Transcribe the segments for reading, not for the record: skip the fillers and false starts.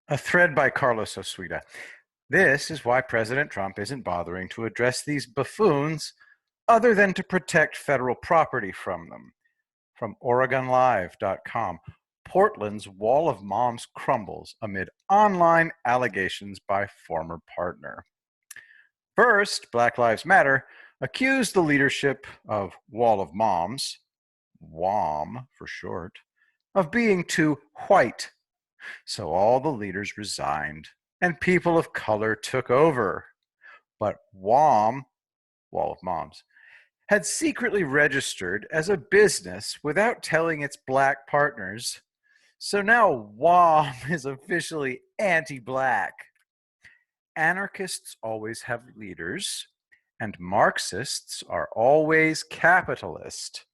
A thread by Carlos Osuita. This is why President Trump isn't bothering to address these buffoons other than to protect federal property from them. From OregonLive.com, Portland's wall of moms crumbles amid online allegations by former partner. First, Black Lives Matter accused the leadership of Wall of Moms, WOM for short, of being too white. So all the leaders resigned and people of color took over. But WOM, Wall of Moms, had secretly registered as a business without telling its black partners. So now WOM is officially anti-black. Anarchists always have leaders, and Marxists are always capitalist.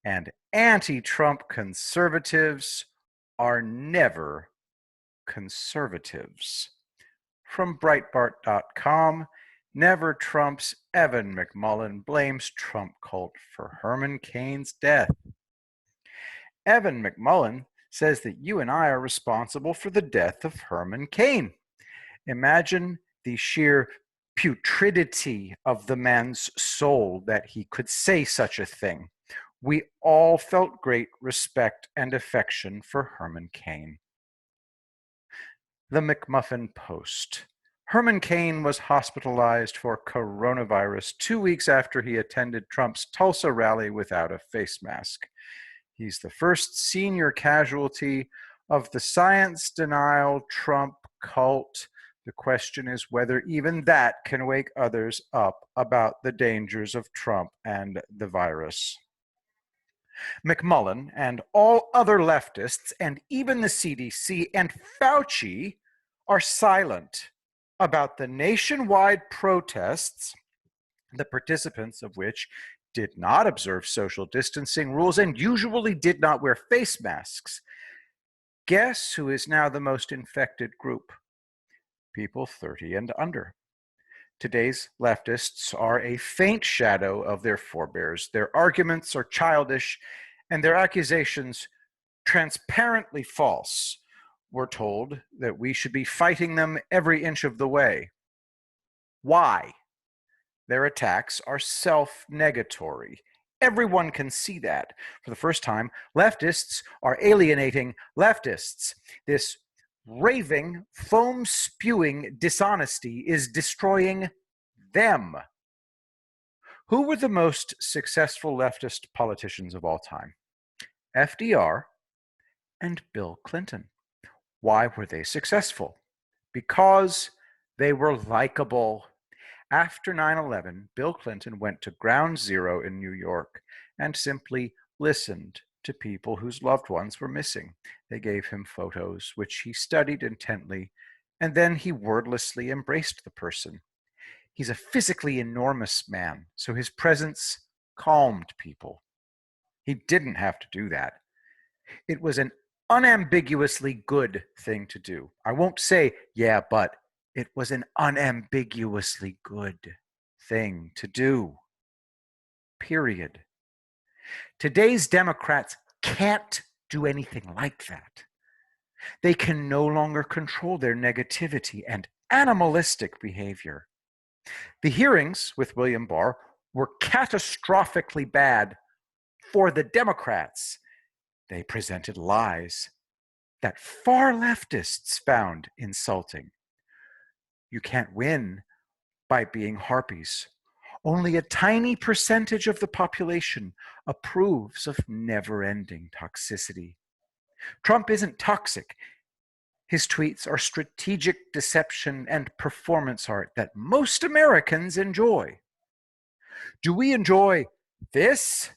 And anti-Trump conservatives are never conservatives. From Breitbart.com, Never Trump's Evan McMullin blames Trump cult for Herman Cain's death. Evan McMullin says that you and I are responsible for the death of Herman Cain. Imagine the sheer putridity of the man's soul that he could say such a thing. We all felt great respect and affection for Herman Cain. The McMuffin Post. Herman Cain was hospitalized for coronavirus 2 weeks after he attended Trump's Tulsa rally without a face mask. He's the first senior casualty of the science denial Trump cult. The question is whether even that can wake others up about the dangers of Trump and the virus. McMullin and all other leftists, and even the CDC and Fauci, are silent about the nationwide protests, the participants of which did not observe social distancing rules and usually did not wear face masks. Guess who is now the most infected group? People 30 and under. Today's leftists are a faint shadow of their forebears. Their arguments are childish and their accusations transparently false. We're told that we should be fighting them every inch of the way. Why? Their attacks are self-negatory. Everyone can see that. For the first time, leftists are alienating leftists. This raving, foam-spewing dishonesty is destroying them. Who were the most successful leftist politicians of all time? FDR and Bill Clinton. Why were they successful? Because they were likable. After 9/11, Bill Clinton went to Ground Zero in New York and simply listened to people whose loved ones were missing. They gave him photos, which he studied intently, and then he wordlessly embraced the person. He's a physically enormous man, so his presence calmed people. He didn't have to do that. It was an unambiguously good thing to do. I won't say, yeah, but it was an unambiguously good thing to do. Period. Today's Democrats can't do anything like that. They can no longer control their negativity and animalistic behavior. The hearings with William Barr were catastrophically bad for the Democrats. They presented lies that far leftists found insulting. You can't win by being harpies. Only a tiny percentage of the population approves of never-ending toxicity. Trump isn't toxic. His tweets are strategic deception and performance art that most Americans enjoy. Do we enjoy this?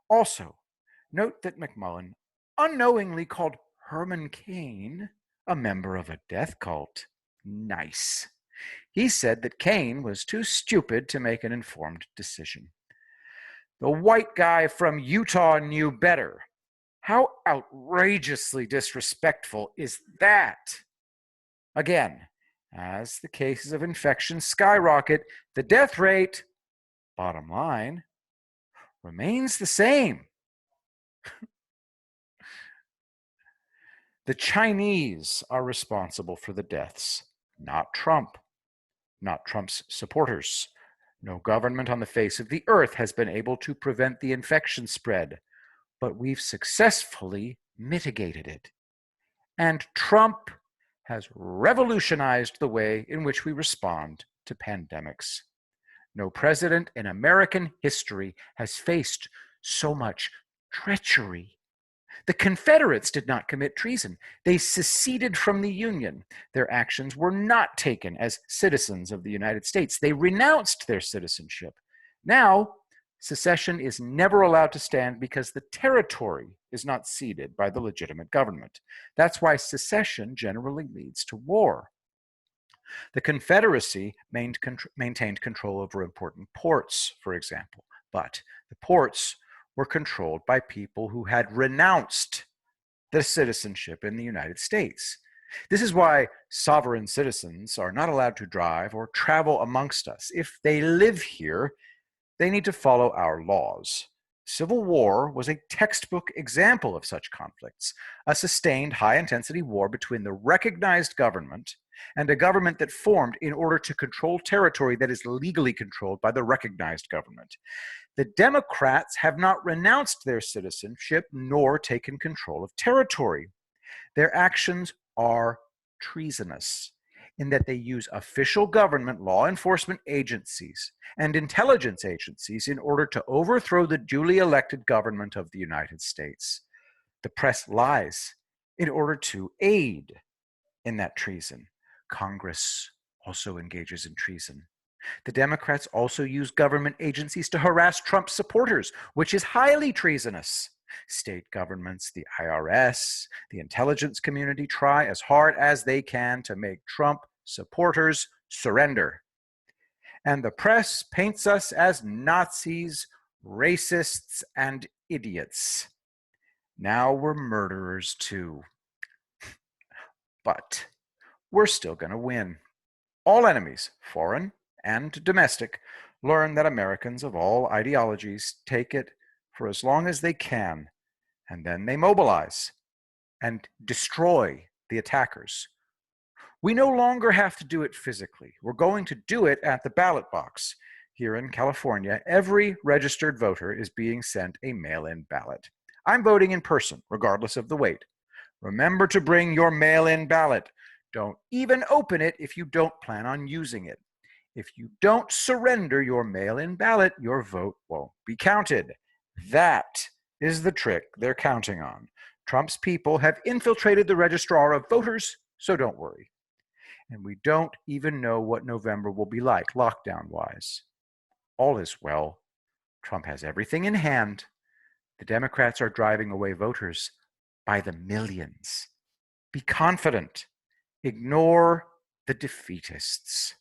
Also, note that McMullin unknowingly called Herman Cain a member of a death cult. Nice. He said that Cain was too stupid to make an informed decision. The white guy from Utah knew better. How outrageously disrespectful is that? Again, as the cases of infection skyrocket, the death rate, bottom line, remains the same. The Chinese are responsible for the deaths, not Trump, not Trump's supporters. No government on the face of the earth has been able to prevent the infection spread, but we've successfully mitigated it. And Trump has revolutionized the way in which we respond to pandemics. No president in American history has faced so much treachery. The Confederates did not commit treason. They seceded from the Union. Their actions were not taken as citizens of the United States. They renounced their citizenship. Now, secession is never allowed to stand because the territory is not ceded by the legitimate government. That's why secession generally leads to war. The Confederacy maintained control over important ports, for example, but the ports were controlled by people who had renounced the citizenship in the United States. This is why sovereign citizens are not allowed to drive or travel amongst us. If they live here, they need to follow our laws. Civil war was a textbook example of such conflicts, a sustained high-intensity war between the recognized government and a government that formed in order to control territory that is legally controlled by the recognized government. The Democrats have not renounced their citizenship nor taken control of territory. Their actions are treasonous in that they use official government law enforcement agencies and intelligence agencies in order to overthrow the duly elected government of the United States. The press lies in order to aid in that treason. Congress also engages in treason. The Democrats also use government agencies to harass Trump supporters, which is highly treasonous. State governments, the IRS, the intelligence community try as hard as they can to make Trump supporters surrender. And the press paints us as Nazis, racists, and idiots. Now we're murderers too. But we're still going to win. All enemies, foreign and domestic, learn that Americans of all ideologies take it for as long as they can, and then they mobilize and destroy the attackers. We no longer have to do it physically. We're going to do it at the ballot box. Here in California, every registered voter is being sent a mail-in ballot. I'm voting in person, regardless of the wait. Remember to bring your mail-in ballot. Don't even open it if you don't plan on using it. If you don't surrender your mail-in ballot, your vote won't be counted. That is the trick they're counting on. Trump's people have infiltrated the registrar of voters, so don't worry. And we don't even know what November will be like, lockdown-wise. All is well. Trump has everything in hand. The Democrats are driving away voters by the millions. Be confident. Ignore the defeatists.